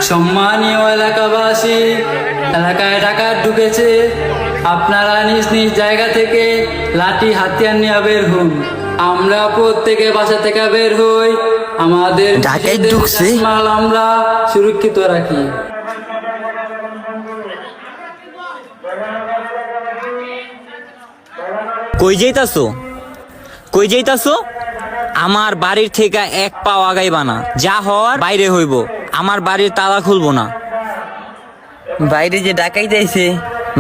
সম্মানীয় এলাকাবাসী, এলাকায় ডাকাত ঢুকেছে। আপনারা নিজ নিজ জায়গা থেকে লাঠি হাতিয়ার নিয়ে বের হন। আমরা প্রত্যেকে বাসা থেকে বের হই। আমাদের ডাকাত ঢুকছে? মাল আমরা সুরক্ষিত রাখি। কই যাইতাছো? কই যাইতাছো? আমার বাড়ির থেকে এক পাও আগাইবা না। যা হওয়ার বাইরে হইব। আমার বাড়ির তালা খুলবো না। বাইরে যে ডাকাইতে আইছে,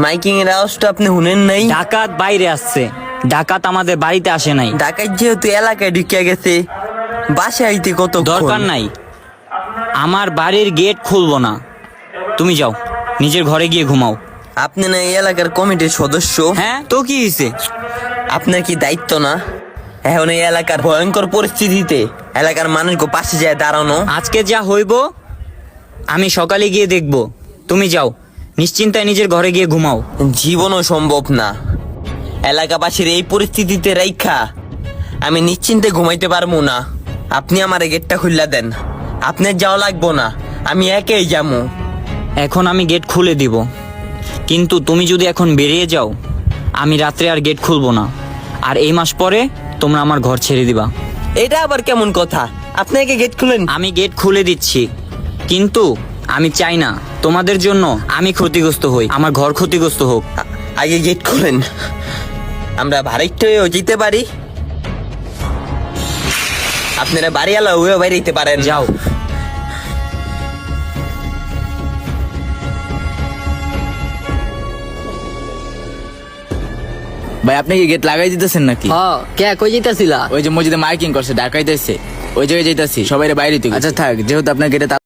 মাইকিং এর আওয়াজটা আপনি শুনেন নাই? ডাকাত বাইরে আসছে, ডাকাত আমাদের বাড়িতে আসে নাই। ডাকাত যেহেতু এলাকায় ঢুকিয়া গেছে, বাসায় আইতে কত দরকার নাই। আমার বাড়ির গেট খুলবো না। তুমি যাও, নিজের ঘরে গিয়ে ঘুমাও। আপনি না এই এলাকার কমিটির সদস্য? হ্যাঁ তো কি হয়েছে? আপনার কি দায়িত্ব না এখন এই এলাকার ভয়ঙ্কর পরিস্থিতিতে এলাকার মানুষকে পাশে যায় দাঁড়ানো? আজকে যা হইব আমি সকালে গিয়ে দেখব। তুমি যাও, নিশ্চিন্তায় নিজের ঘরে গিয়ে ঘুমাও। জীবনও সম্ভব না। এলাকাবাসীর এই পরিস্থিতিতে রাইখা আমি নিশ্চিন্তে ঘুমাইতে পারবো না। আপনি আমার গেটটা খুললা দেন। আপনার যাওয়া লাগবো না, আমি একাই যাবো। এখন আমি গেট খুলে দিব, কিন্তু তুমি যদি এখন বেরিয়ে যাও আমি রাত্রে আর গেট খুলবো না। আর এই মাস পরে তোমরা আমার ঘর ছেড়ে দিবা। এটা আবার কেমন কথা? আপনাকে গেট খুলেন? আমি গেট খুলে দিচ্ছি, কিন্তু আমি চাই না তোমাদের জন্য আমি ক্ষতিগ্রস্ত হই, আমার ঘর ক্ষতিগ্রস্ত হোক। আগে গেট খুলেন, আমরা ভাড়াইতে হয়েও যেতে পারি। আপনারা বাড়িওয়ালা হয়েও বাইরেতে পারেন। যাও। ভাই আপনি কি গেট লাগাই দিতেছেন নাকি? কে কই যাইতাছিলা? ওই যে মসজিদে মার্কিং করছে, ডাকাইতেছে, ওই জায়গায় যাইতাছি, সবাই বাইরে থেকে। আচ্ছা থাক, যেহেতু আপনার গেটে তালা